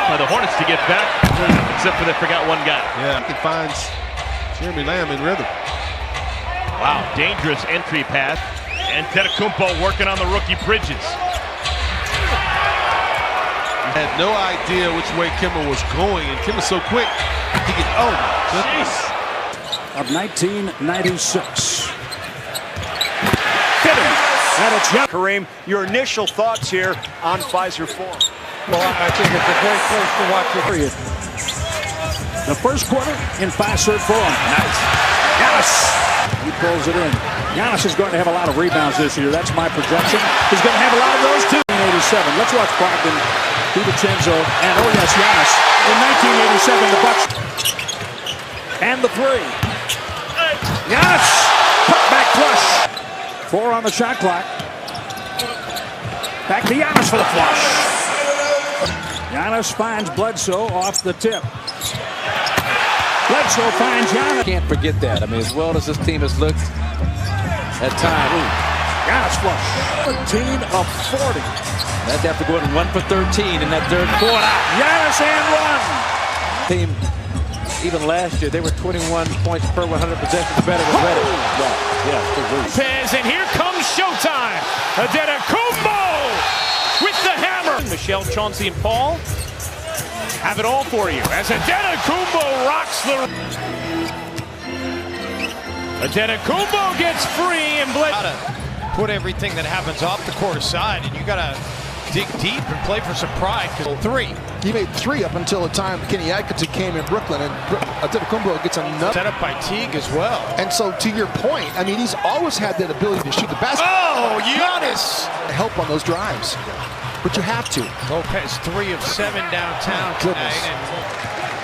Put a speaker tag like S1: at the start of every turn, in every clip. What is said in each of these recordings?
S1: by the Hornets to get back, except for they forgot one guy.
S2: Yeah, he finds Jeremy Lamb in rhythm.
S1: Wow, dangerous entry path. Antetokounmpo working on the rookie Bridges.
S2: Had no idea which way Kimmer was going, and Kimmer's so quick. He can, oh my goodness.
S3: Of 1996. Fitting. And it's young.
S4: Kareem, your initial thoughts here on Pfizer Forum.
S5: Well, I think it's a great place to watch the period.
S3: The first quarter in Pfizer Forum. Nice. Giannis. He pulls it in. Giannis is going to have a lot of rebounds this year. That's my projection. He's going to have a lot of those too. 1987. Let's watch Brogdon, DiVincenzo, and oh yes, Giannis. In 1987, the Bucks. And the three. Giannis. Put back flush. 4 on the shot clock. Back to Giannis for the flush. Giannis finds Bledsoe off the tip. Bledsoe finds Giannis.
S5: Can't forget that. I mean, as well as this team has looked at times.
S3: Giannis flush. 13 of 40.
S5: They'd have to go in 1 for 13 in that third quarter.
S3: Giannis and one.
S5: Team, even last year, they were 21 points per 100 possessions better than Reddit.
S1: Says, and here comes showtime. Antetokounmpo with the hammer. Michelle, Chauncey, and Paul have it all for you as Antetokounmpo rocks the. Antetokounmpo gets free and
S6: put everything that happens off the court aside, and you gotta dig deep and play for some pride. Three.
S7: He made 3 up until the time Kenny Atkinson came in Brooklyn, and Antetokounmpo gets another.
S6: Set up by Teague as well.
S7: And so, to your point, I mean, he's always had that ability to shoot the basket.
S6: Oh, Giannis!
S7: Help on those drives, but you have to.
S6: Lopez 3 of 7 downtown tonight.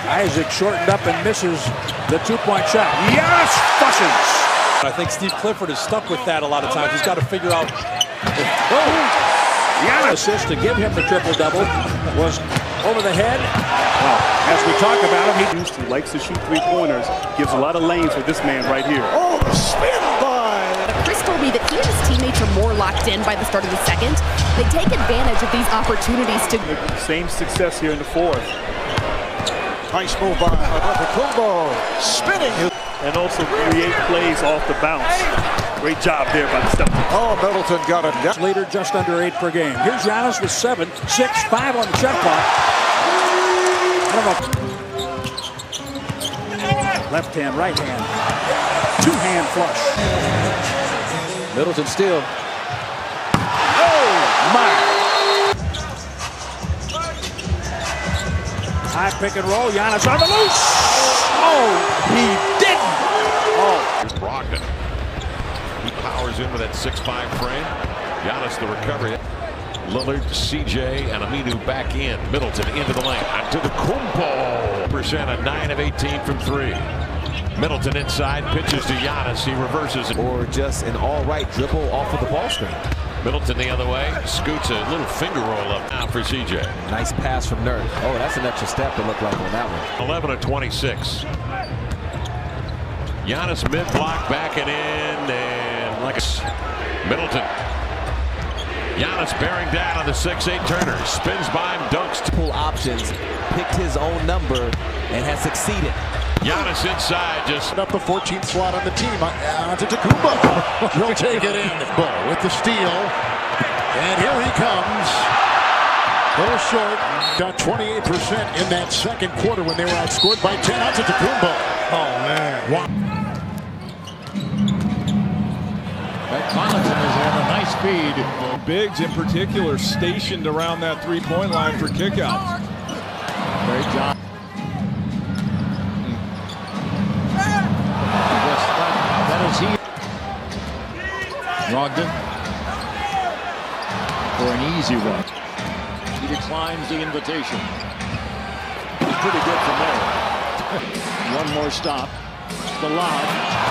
S3: Isaac shortened up and misses the 2-point shot. Giannis flushes.
S8: I think Steve Clifford is stuck with that a lot of times. He's got to figure out.
S3: Giannis assist to give him the triple-double was over the head. Well, as we talk about him,
S9: he likes to shoot three-pointers. Gives a lot of lanes for this man right here.
S7: Oh, spin by!
S10: Chris told me that he and his teammates are more locked in by the start of the second. They take advantage of these opportunities to.
S9: Same success here in the fourth.
S7: Nice move by Antetokounmpo. Spinning.
S9: And also create plays off the bounce. Great job there by the step.
S7: Oh, Middleton got it.
S3: Leader just under 8 per game. Here's Giannis with 7, 6, 5 on the shot clock. Left hand, right hand. 2-hand flush.
S5: Middleton still.
S3: Oh, my. High pick and roll. Giannis on the loose. Oh, he didn't. Oh.
S11: Brogdon. He powers in with that 6'5" frame. Giannis the recovery. Lillard, CJ, and Aminu back in. Middleton into the lane. Antetokounmpo. Percent a 9 of 18 from 3. Middleton inside, pitches to Giannis. He reverses it.
S12: Or just an all-right dribble off of the ball screen.
S11: Middleton the other way. Scoots a little finger roll up now for CJ.
S12: Nice pass from Nurk. Oh, that's an extra step it looked like on that one.
S11: 11 of 26. Giannis mid-block backing in, and like a Middleton. Giannis bearing down on the 6'8" Turner. Spins by him, dunks.
S12: Pull options, picked his own number, and has succeeded.
S11: Giannis inside, just
S7: up the 14th slot on the team. Antetokounmpo. He'll take it in. With the steal. And here he comes. A little short. Got 28% in that second quarter when they were outscored by 10. Antetokounmpo. Oh, man.
S13: Connaughton is in a nice feed. Bigs in particular stationed around that three-point line for kickouts.
S3: Great job.
S13: That is he.
S9: Brogdon for an easy one.
S13: He declines the invitation. Pretty good from there. One more stop. The lob.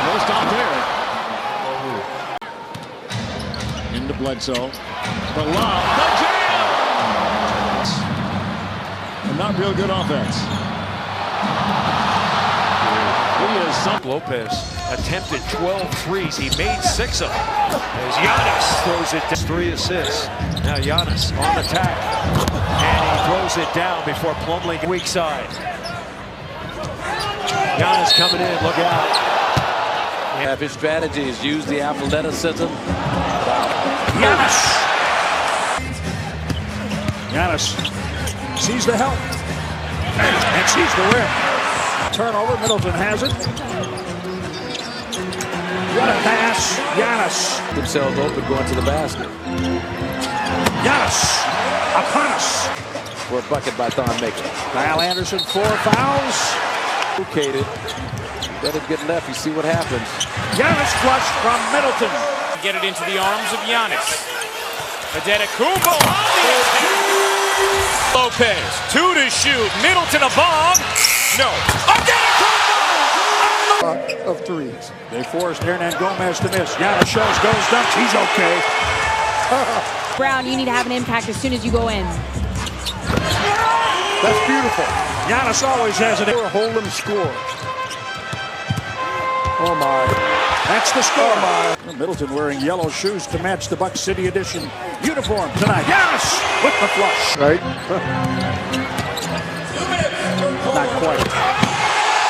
S13: No stop there. Into Bledsoe. The lob. The jam! And not real good offense. He is
S4: Lopez attempted 12 threes. He made 6 of them. As Giannis throws it down. 3 assists. Now Giannis on attack. And he throws throws it down before Plumlee weak side. Giannis coming in, look out.
S5: If his strategy is use the athleticism.
S3: Giannis. Giannis sees the help and sees the rim. Turnover, Middleton has it. What a pass, Giannis.
S5: Themselves open going to the basket.
S3: Giannis upon us.
S5: For a bucket by Thon Maker.
S3: Kyle Anderson, 4 fouls.
S5: Located. Let him get left, you see what happens.
S3: Giannis flush from Middleton.
S1: Get it into the arms of Giannis. Antetokounmpo on the attack. Lopez, 2 to shoot. Middleton a bomb. No. Antetokounmpo!
S3: Of threes. They forced Hernan Gomez to miss. Giannis shows, goes, dunks. He's okay.
S14: Brown, you need to have an impact as soon as you go in.
S7: That's beautiful.
S3: Giannis always has it.
S7: Hold him score.
S3: Oh my. That's the score. Oh my. Middleton wearing yellow shoes to match the Buck City edition uniform tonight. Giannis with the flush.
S7: Right.
S3: Not quite.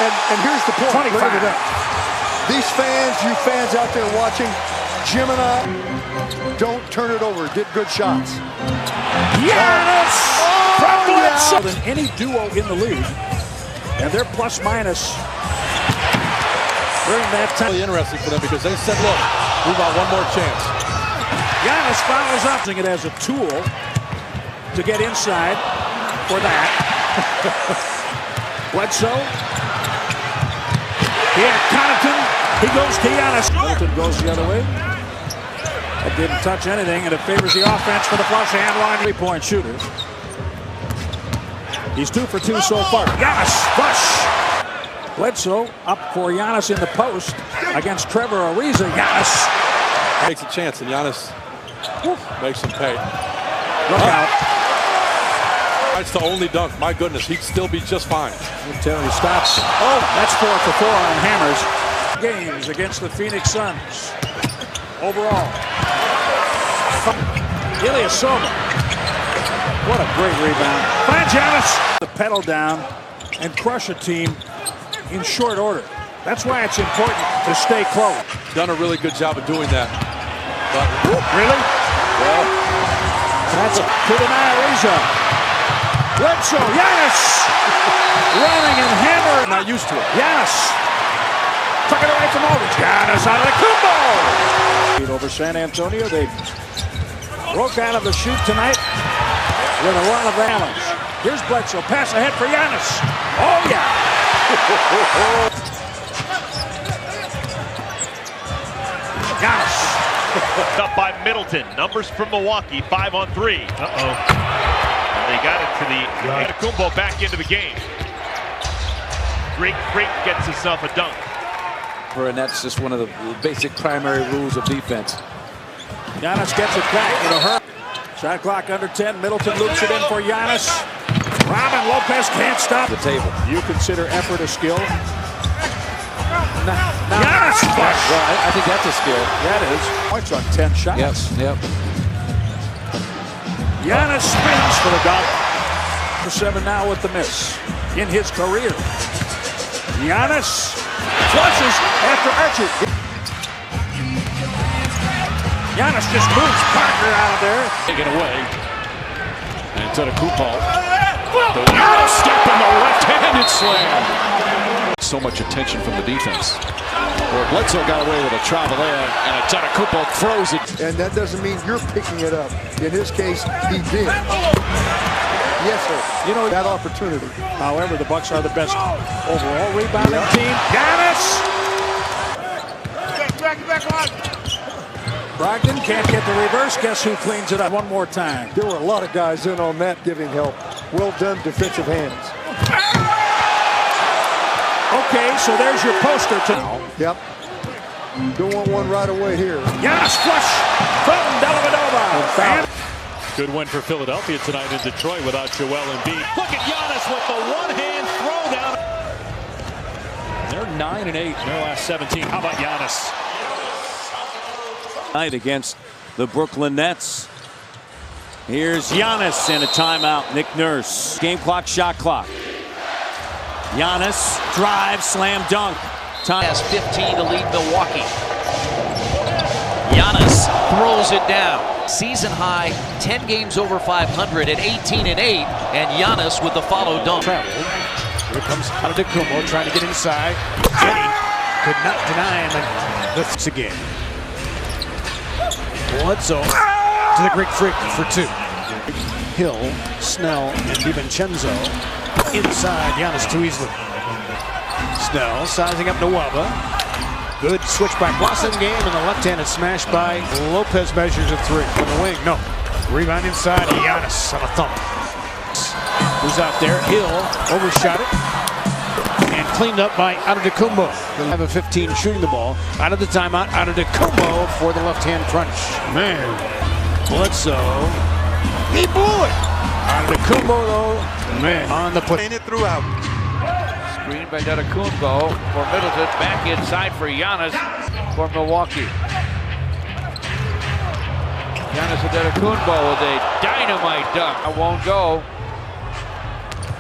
S7: And here's the point.
S3: 25.
S7: Look at that. These fans, you fans out there watching, Jim and I, don't turn it over. Get good shots.
S3: Giannis from Bledsoe. Than any duo in the league. And they're plus minus during that time.
S8: Really interesting for them because they said, look, we've got one more chance.
S3: Giannis follows up, using it as a tool to get inside for that. Bledsoe. He had Connaughton. He goes to Giannis. Middleton goes the other way. That didn't touch anything, and it favors the offense for the flush hand line. 3-point shooter. He's 2 for 2 so far. Giannis flush. Bledsoe up for Giannis in the post against Trevor Ariza. Giannis
S8: Takes a chance, and Giannis makes him pay.
S3: Look out.
S8: That's the only dunk. My goodness, he'd still be just fine.
S3: I'm telling you, stops. Oh, that's 4 for 4 on hammers. Games against the Phoenix Suns. Overall. Ilyasova. What a great rebound. Find Giannis. The pedal down and crush a team in short order. That's why it's important to stay close.
S8: Done a really good job of doing that. But
S3: really? Well, that's to deny Ariza. Bledsoe, Giannis running and hammering.
S8: Not used to it.
S3: Giannis took it away from Aldridge. Giannis Antetokounmpo. Over San Antonio, they broke out of the shoot tonight with a run of Allen's. Here's Bledsoe, pass ahead for Giannis. Oh yeah. Giannis.
S9: Up by Middleton. Numbers from Milwaukee, 5 on 3. Uh-oh. And they got it to the Antetokounmpo back into the game. Great gets himself a dunk.
S5: And that's just one of the basic primary rules of defense.
S3: Giannis gets it back in a hurry. Shot clock under 10. Middleton loops it in for Giannis. Robin Lopez can't stop
S5: the table.
S3: You consider effort a skill?
S5: Giannis flush. Well, I think that's a skill.
S3: That is. Points on 10 shots.
S5: Yep.
S3: Giannis spins for the dunk. 7 now with the miss in his career. Giannis flushes after Archie. Giannis just moves Parker out of there.
S4: Taken away. Antetokounmpo. The Euro step in the left-handed slam. So much attention from the defense. Where Bledsoe got away with a travel there, and Antetokounmpo throws it.
S7: And that doesn't mean you're picking it up. In his case, he did. Yes, sir. You know that opportunity.
S3: However, the Bucks are the best overall rebounding team. Giannis! Back on. Brogdon can't get the reverse. Guess who cleans it up one more time?
S7: There were a lot of guys in on that giving help. Well done, defensive hands.
S3: Okay, so there's your poster tonight.
S7: Yep. Don't want one right away here.
S3: Giannis flush from Dellavedova.
S15: Good win for Philadelphia tonight in Detroit without Joel Embiid. Look at Giannis with the one-hand throw down. They're 9-8 in their last 17. How about Giannis?
S12: Night against the Brooklyn Nets.
S13: Here's Giannis and a timeout. Nick Nurse. Game clock, shot clock. Giannis drive, slam dunk.
S16: Has 15 to lead Milwaukee. Giannis throws it down. Season high, 10 games over 500 at 18-8, and Giannis with the follow dunk.
S3: Here comes Antetokounmpo trying to get inside. Kenny could not deny him. And this again. Bledsoe to the Greek Freak for two. Hill, Snell, and DiVincenzo inside. Giannis too easily. Snell sizing up Nwaba. Good switch by Boston game, and the left-handed smash by Lopez measures a three from the wing. No. Rebound inside. Giannis on a thump. Who's out there? Hill overshot it. And cleaned up by Antetokounmpo. They'll have a 15 shooting the ball. Out of the timeout, Antetokounmpo for the left-hand crunch. Man. Bledsoe. He blew it. Antetokounmpo, though, man, on the put.
S17: It throughout.
S5: Screen by Antetokounmpo for Middleton. Back inside for Giannis for Milwaukee. Giannis Antetokounmpo with a dynamite dunk. I won't go.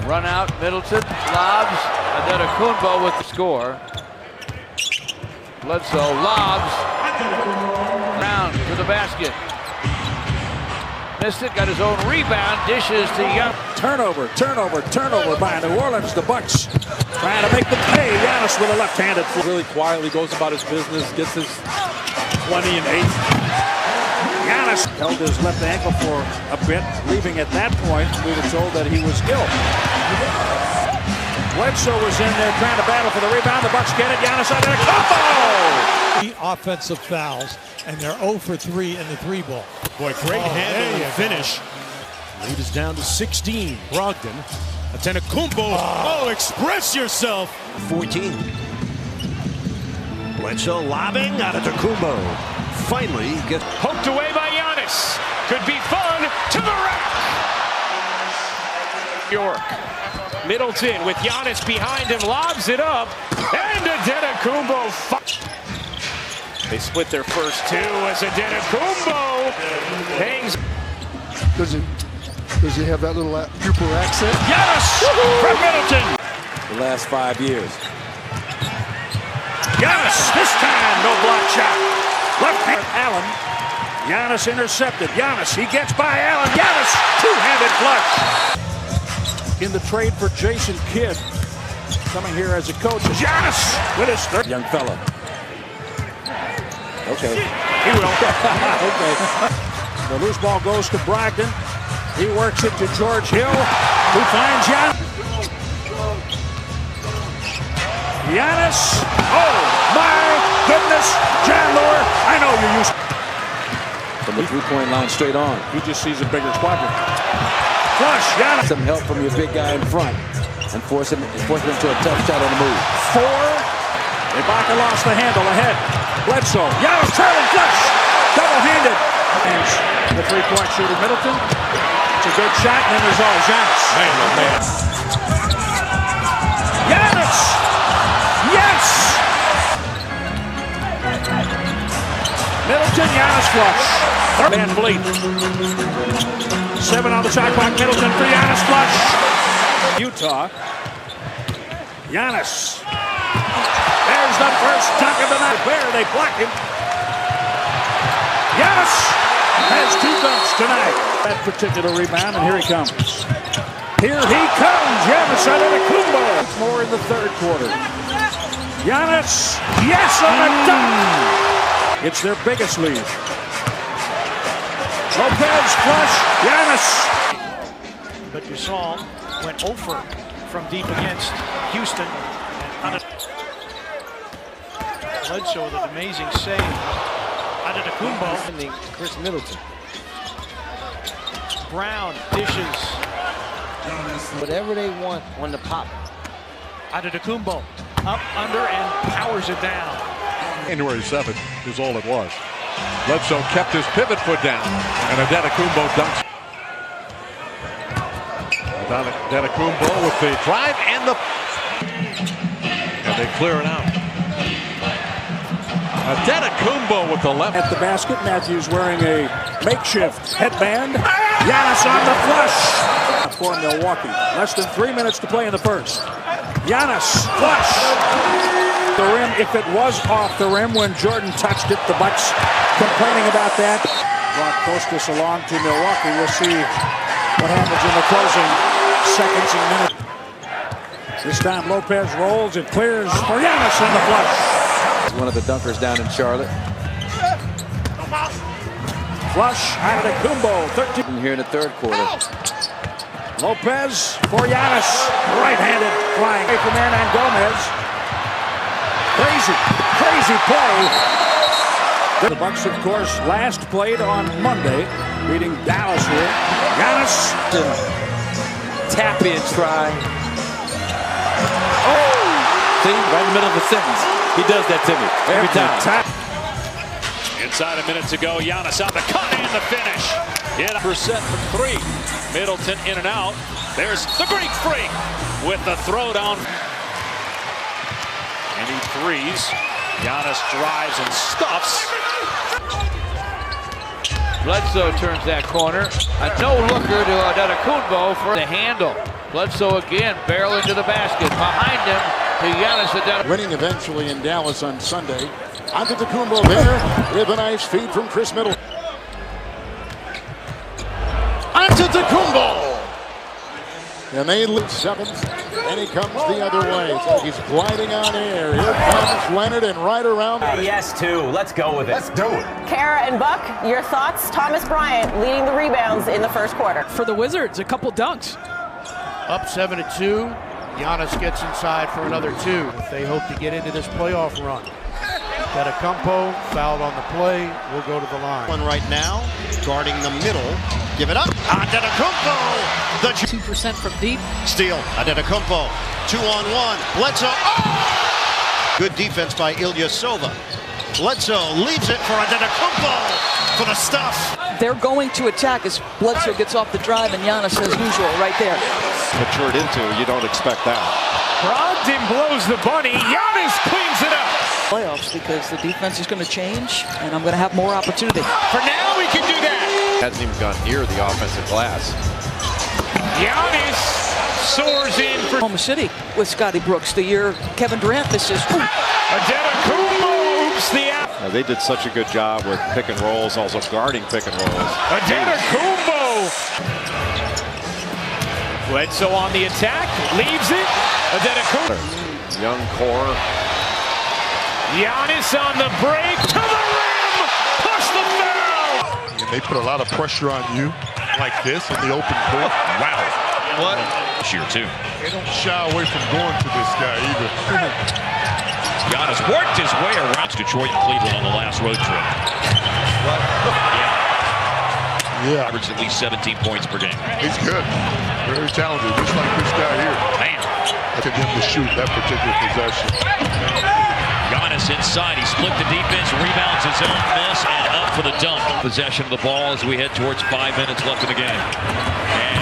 S5: Run out, Middleton lobs. Antetokounmpo with the score. Bledsoe lobs. Round to the basket. Missed it, got his own rebound, dishes to Giannis.
S3: Turnover by New Orleans. The Bucks trying to make the pay. Giannis with a left-handed flow.
S8: Really quietly goes about his business, gets his 20 and 8.
S3: Giannis held his left ankle for a bit, leaving at that point. We were told that he was ill. Bledsoe was in there trying to battle for the rebound. The Bucks get it. Giannis Antetokounmpo!
S18: Offensive fouls, and they're 0 for 3 in the three ball.
S19: Boy, great handle and finish. Lead is down to 16. Brogdon. Antetokounmpo. Oh, express yourself. 14.
S17: Bledsoe lobbing Antetokounmpo. Finally gets
S1: poked away by Giannis. Could be fun to the rack. York. Middleton with Giannis behind him, lobs it up, and Antetokounmpo. They split their first two as Antetokounmpo hangs.
S20: Does he have that little pupil accent?
S3: Giannis from Middleton.
S12: The last 5 years.
S3: Giannis, this time no block shot. Left hand, Allen. Giannis intercepted. Giannis, he gets by Allen. Giannis, two-handed flush. In the trade for Jason Kidd, coming here as a coach, is Giannis with his third.
S12: Young fella. Okay.
S3: He will. Okay. The loose ball goes to Brogdon. He works it to George Hill, who finds Giannis. Giannis. Oh, my goodness. Chandler, I know you're used.
S12: From the three-point line straight on.
S3: He just sees a bigger quadrant. Flush, Giannis.
S12: Some help from your big guy in front and force him to a tough shot on the move.
S3: 4. Ibaka lost the handle ahead. Bledsoe. Giannis trailing flush. Double-handed. And the three-point shooter, Middleton. It's a good shot, and then there's all Giannis.
S8: Man, oh man.
S3: Giannis! Yes! Middleton, Giannis flush. Van Vliet. 7 on the shot clock. Middleton for Giannis flush. Utah. Giannis. There's the first dunk of the night. Where they block him. Giannis has 2 dunks tonight. That particular rebound, and here he comes. Here he comes. Giannis Antetokounmpo. More in the third quarter. Giannis. Yes on a dunk. It's their biggest lead. Lopez flush. Giannis.
S18: But Gasol went over from deep against Houston. Bledsoe with an amazing save. Antetokounmpo.
S12: Chris Middleton.
S18: Brown dishes.
S12: Whatever they want on the pop.
S18: Antetokounmpo up under and powers it down.
S2: January 7th is all it was. Bledsoe kept his pivot foot down, and Antetokounmpo dunks. Antetokounmpo with the drive and they clear it out.
S11: Antetokounmpo with the left.
S3: At the basket, Matthews wearing a makeshift headband. Giannis on the flush for Milwaukee. Less than 3 minutes to play in the first. Giannis, flush. The rim, if it was off the rim when Jordan touched it, the Bucks complaining about that. Brought Costas along to Milwaukee. We'll see what happens in the closing seconds and minutes. This time Lopez rolls, it clears for Giannis on the flush.
S12: One of the dunkers down in Charlotte.
S3: Flush, Antetokounmpo, 13.
S12: Here in the third quarter.
S3: Lopez for Giannis. Right-handed flying away from Hernan Gomez. Crazy play. The Bucks, of course, last played on Monday, beating Dallas here. Giannis.
S12: Tap in try. Oh! See, right in the middle of the sentence. He does that to me every time.
S15: Inside a minute to go, Giannis on the cut and the finish. Yeah, percent from three. Middleton in and out. There's the Greek freak with the throwdown. And he threes. Giannis drives and stuffs.
S5: Bledsoe turns that corner. A no-looker to Antetokounmpo for the handle. Bledsoe again, barrel into the basket. Behind him to Giannis Antetokounmpo.
S7: Winning eventually in Dallas on Sunday. Antetokounmpo there with a nice feed from Chris Middleton. Antetokounmpo! And they lead seventh, and he comes the other way. It's like he's gliding on air. Here comes Leonard, and right around.
S21: Yes, two. Let's go with it. Let's do it.
S22: Kara and Buck, your thoughts? Thomas Bryant leading the rebounds in the first quarter.
S23: For the Wizards, a couple dunks.
S18: Up 7-2. Giannis gets inside for another two. If they hope to get into this playoff run. Antetokounmpo fouled on the play. Will go to the line.
S24: One right now, guarding the middle. Give it up. Antetokounmpo. The
S23: 2% from deep.
S24: Steal. Antetokounmpo. 2-on-1. Bledsoe. Oh! Good defense by Ilyasova. Bledsoe leaves it for Antetokounmpo for the stuff.
S23: They're going to attack as Bledsoe gets off the drive, and Giannis as usual right there.
S4: Matured into, you don't expect that.
S1: Brogdon blows the bunny. Giannis cleans it up.
S23: Playoffs because the defense is going to change, and I'm going to have more opportunity.
S1: For now, we can do that.
S4: Hasn't even gone near the offensive glass.
S1: Giannis soars in for
S23: Oklahoma City with Scotty Brooks the year Kevin Durant misses.
S1: Antetokounmpo oops the out.
S4: They did such a good job with pick and rolls, also guarding pick and rolls.
S1: Antetokounmpo. Bledsoe on the attack, leaves it. Antetokounmpo.
S4: Young core.
S1: Giannis on the break to the rim. Push the foul.
S7: And they put a lot of pressure on you like this in the open court. Wow.
S9: What? This year, too.
S7: They don't shy away from going to this guy either.
S9: Giannis worked his way around Detroit and Cleveland on the last road trip. What? Yeah. Averaged at least 17 points per game.
S7: He's good. Very talented, just like this guy here.
S9: Bam.
S7: To him to shoot that particular possession.
S9: Giannis inside. He split the defense, rebounds his own miss, and up for the dunk. Possession of the ball as we head towards 5 minutes left in the game.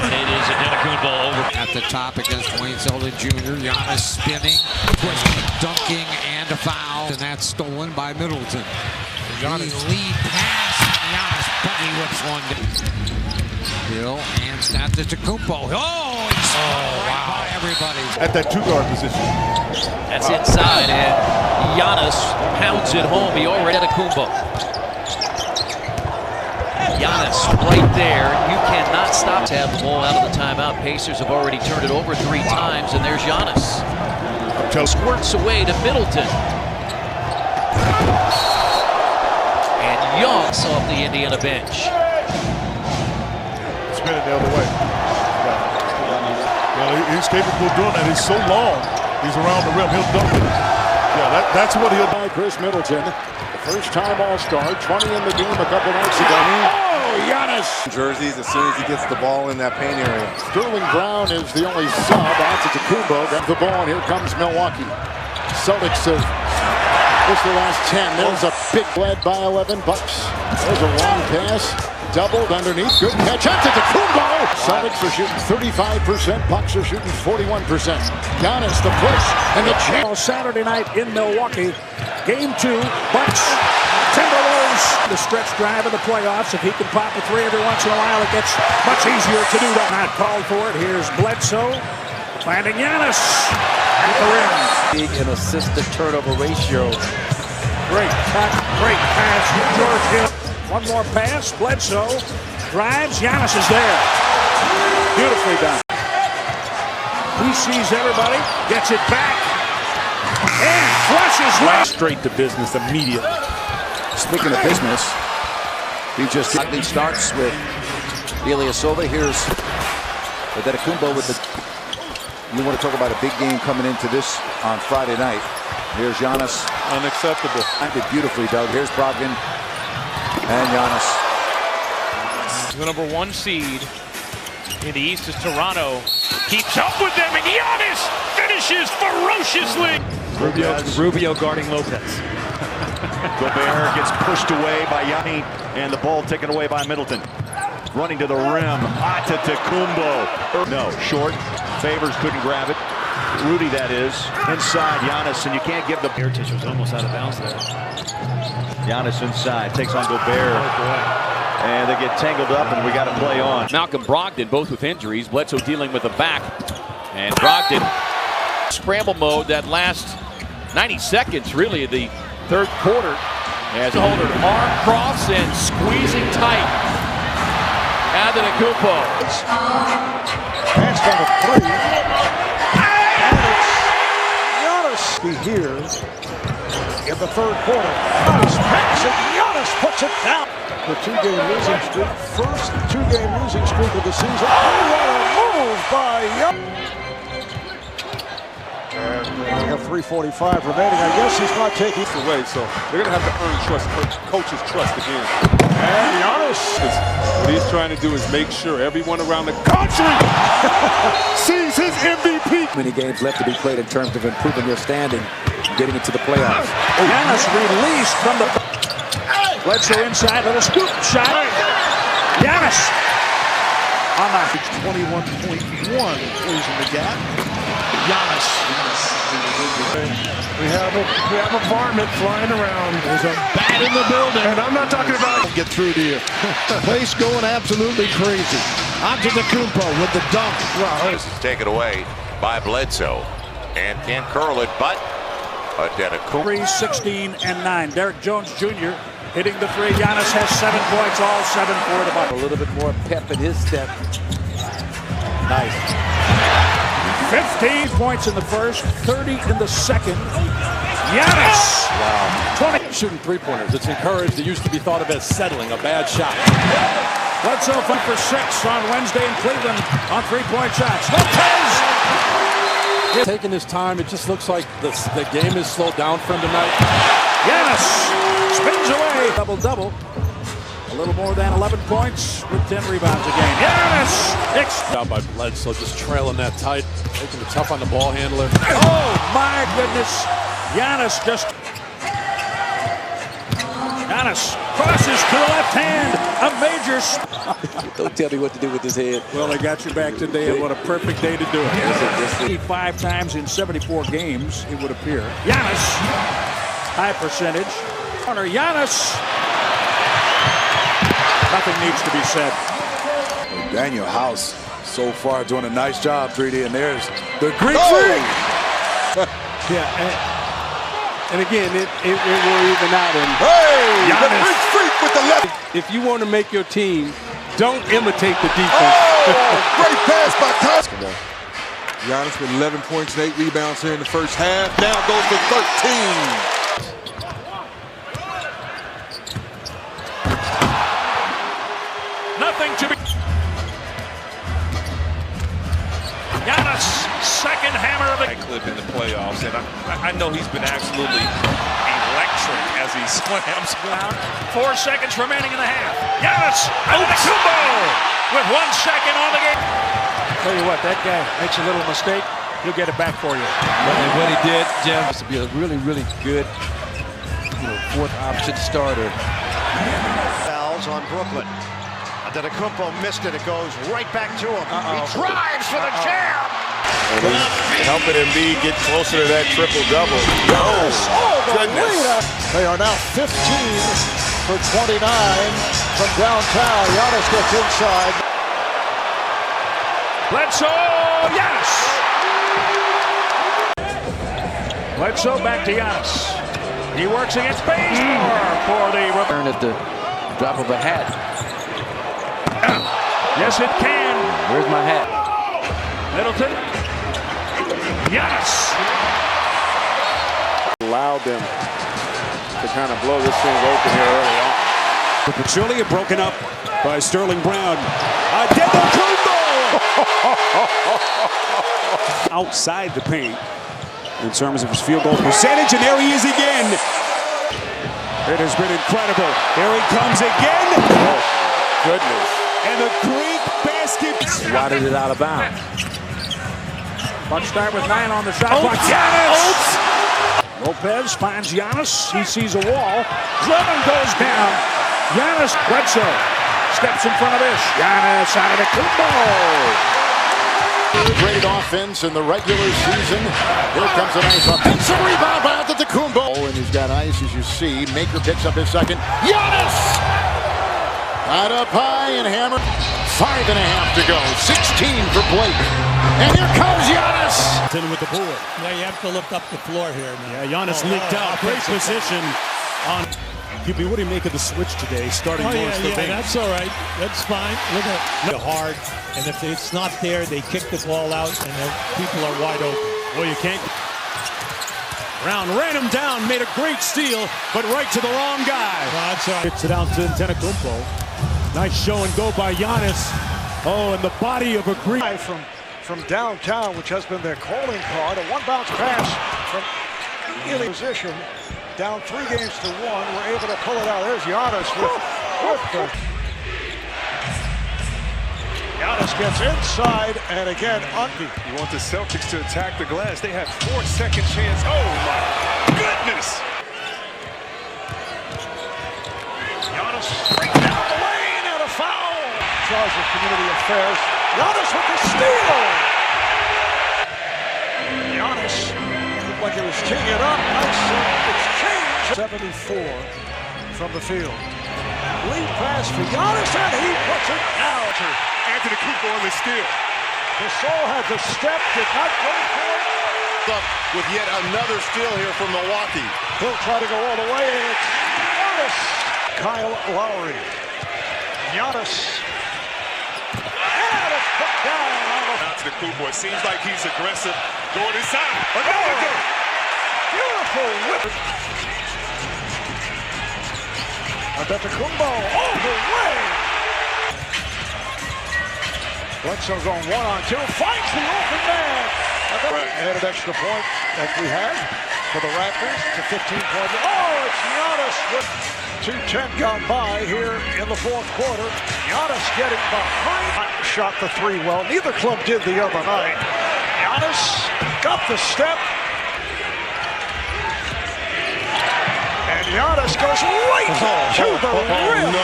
S9: And it is Antetokounmpo over.
S25: At the top against Wayne Zeldin Jr. Giannis spinning, twisting, dunking, and a foul. And that's stolen by Middleton. Giannis lead pass. Giannis buggy whips one. Hill and Antetokounmpo. Oh, he's right by everybody.
S7: At that two-guard position.
S16: That's inside, and Giannis pounds it home. He already had a Antetokounmpo. Giannis right there. You cannot stop. Have the ball out of the timeout. Pacers have already turned it over 3 times, and there's Giannis. Squirts away to Middleton. And Young off the Indiana bench.
S7: Spin it the other way. Yeah, he's capable of doing that. He's so long. He's around the rim. He'll dunk it. Yeah, that's what he'll do. Chris Middleton, the first-time All-Star, 20 in the game a couple nights ago. Oh, Giannis!
S26: Jerseys as soon as he gets the ball in that paint area.
S7: Sterling Brown is the only sub. Antetokounmpo grabs the ball, and here comes Milwaukee. Celtics have missed the last 10. There's a big lead by 11 Bucks. There's a long pass. Doubled underneath. Good catch. Antetokounmpo! Celtics are shooting 35%. Bucks are shooting 41%. Giannis the push and the chance.
S3: Saturday night in Milwaukee. Game 2, Bucks, Timberwolves. The stretch drive of the playoffs. If he can pop a three every once in a while, it gets much easier to do that. Not called for it. Here's Bledsoe finding Giannis at the rim.
S12: Big and assist to turnover ratio.
S3: Great cut, great pass from George Hill. One more pass. Bledsoe drives. Giannis is there. Beautifully done. He sees everybody, gets it back, and flushes left.
S4: Straight to business immediately.
S12: Speaking of business, he just starts with Ilyasova. Here's Antetokounmpo with the. You want to talk about a big game coming into this on Friday night. Here's Giannis.
S8: Unacceptable.
S12: I did beautifully, Doug. Here's Brogdon and Giannis.
S1: The number 1 seed in the East is Toronto. Keeps up with them, and Giannis finishes ferociously.
S6: Rubio guarding Lopez. Gobert gets pushed away by Yanni, and the ball taken away by Middleton. Running to the rim, Antetokounmpo. No, short. Favors couldn't grab it. Rudy, that is. Inside, Giannis, and you can't give the...
S5: Mirotic was almost out of bounds there.
S6: Giannis inside, takes on Gobert. And they get tangled up, and we got to play on.
S10: Malcolm Brogdon, both with injuries. Bledsoe dealing with the back. And Brogdon, scramble mode that last 90 seconds, really, of the third quarter. As Holder, arm cross and squeezing tight. Antetokounmpo.
S7: Pass on a three. And it's Giannis here in the third quarter. Nice pass, and Giannis puts it down. The 2-game losing streak, first 2-game losing streak of the season. Oh, what a move by Giannis. And we have 3:45 remaining. I guess he's not taking it
S8: away, so they're going to have to earn coach's trust again.
S7: And Giannis.
S8: What he's trying to do is make sure everyone around the country sees his MVP.
S12: Many games left to be played in terms of improving your standing, getting into the playoffs.
S3: Giannis released from the... Bledsoe inside, little scoop shot. Giannis on the
S7: 21.1 closing the gap.
S18: Giannis. We have a varmint flying around. There's a bat in the building. And I'm not talking about
S7: get through to you. Place going absolutely crazy. Antetokounmpo with the dunk.
S13: Wow. This is taken away by Bledsoe. And can't curl it, but Antetokounmpo.
S3: 3, 16, and 9. Derek Jones Jr. hitting the three. Giannis has 7 points, all 7 for the Bucks.
S12: A little bit more pep in his step. Nice.
S3: 15 points in the first, 30 in the second. Giannis!
S4: Wow. 20. Shooting three-pointers. It's encouraged. It used to be thought of as settling, a bad shot.
S3: Bledsoe 5 for 6 on Wednesday in Cleveland on 3-point shots. Lopez!
S4: Taking his time, it just looks like the game is slowed down for him tonight.
S3: Giannis spins away. Double-double. A little more than 11 points with 10 rebounds a game. Giannis!
S4: Out by Bledsoe, just trailing that tight, making it tough on the ball handler.
S3: Oh, my goodness. Giannis crosses to the left hand. A major...
S12: Don't tell me what to do with his head.
S3: Well, they got you back today, and what a perfect day to do it. 5 times in 74 games, it would appear. Giannis, high percentage. Corner, Giannis. Nothing needs to be said.
S26: Daniel House so far doing a nice job, 3D, and there's the Greek
S7: freak. And again, it will even out. And
S26: hey, the Greek freak with the left.
S7: If you want to make your team, don't imitate the defense.
S26: Oh, great pass by Costco. Giannis with 11 points and 8 rebounds here in the first half. Now goes to 13.
S1: Nothing to be... Giannis, second hammer of the...
S11: Clip in the playoffs, and I know he's been absolutely electric as he slams.
S1: 4 seconds remaining in the half. Giannis, Antetokounmpo with 1 second on the game.
S3: Tell you what, that guy makes a little mistake, he'll get it back for you.
S12: And what he did, Jim, is to be a really, really good, fourth option starter.
S24: Fouls on Brooklyn. Antetokounmpo missed it. It goes right back to him. He drives for the jam.
S8: And he's helping Embiid get closer to that triple-double.
S7: Oh, goodness. They are now 15 for 29 from downtown. Giannis gets inside.
S3: Bledsoe, Giannis. Bledsoe back to Giannis. He works against Bazemore for the
S16: return at the drop of a hat.
S3: Yes, it can.
S16: Where's my hat?
S3: Middleton. Giannis.
S8: Allowed them to kind of blow this thing open here early on.
S3: Pachulia broken up by Sterling Brown. Antetokounmpo! Outside the paint in terms of his field goal percentage, and there he is again. It has been incredible. Here he comes again.
S8: Oh, goodness.
S3: And the Greek basket.
S8: Swatted it out of bounds.
S3: Bucks start with 9 on the shot clock. Giannis! Lopez finds Giannis. He sees a wall. Drummond goes down. Giannis. Bledsoe steps in front of this. Giannis Antetokounmpo.
S7: Great offense in the regular season. Here comes a nice offensive rebound by Antetokounmpo. And he's got ice, as you see. Maker picks up his second. Giannis! Right up high and hammered. 5.5 to go. 16 for Blake. And here comes Giannis.
S2: With the board. Yeah, you have to lift up the floor here. Man. Yeah, Giannis leaked out. Great position on. QB, what do you make of the switch today? Starting Morris for Banks. That's all right. That's fine. Look at hard, and if it's not there, they kick the ball out, and people are wide open. Well, you can't. Brown ran him down, made a great steal, but right to the wrong guy. That's all right. Gets it out to Antetokounmpo. Nice show and go by Giannis. Oh, and the body of a Greek
S7: from downtown, which has been their calling card. A one-bounce pass from in position. Down 3 games to 1. We're able to pull it out. There's Giannis with the... Giannis gets inside, and again,
S8: You want the Celtics to attack the glass. They have 4-second chance. Oh, my goodness!
S7: Giannis straight down the lane, and a foul. Charge of community affairs. Giannis with the steal. Giannis looked like he was teeing it up. Nice exchange. 74 from the field. Lead pass for Giannis, and he puts it down.
S8: Antetokounmpo on the steal.
S7: Gasol had the step, did not go for it.
S8: Up with yet another steal here from Milwaukee.
S7: He'll try to go all the way, and it's Giannis. Kyle Lowry. Giannis. And it's put down.
S8: Antetokounmpo, it seems like he's aggressive going inside.
S7: Beautiful whip. Antetokounmpo all the way. Bledsoe going 1-on-2, finds the open man. Added extra point that we have for the Raptors to 15-point. Oh, it's Giannis with 2:10 gone by here in the fourth quarter. Giannis getting behind. Shot the 3 well. Neither club did the other night. Giannis got the step. And Giannis goes right to the rim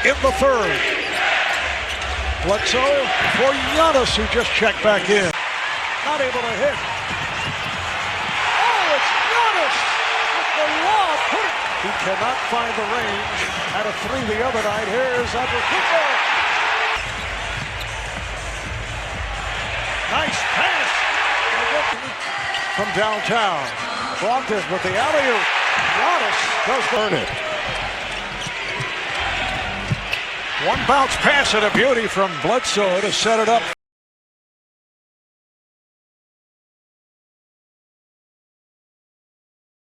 S7: in the third. Bledsoe for Giannis, who just checked back in. Not able to hit. Oh, it's Giannis with the lob. He cannot find the range. Had a 3 the other night. Here's Antetokounmpo. Nice pass from downtown. Brogdon with the alley-oop. Giannis does burn it. One bounce pass and a beauty from Bledsoe to set it up.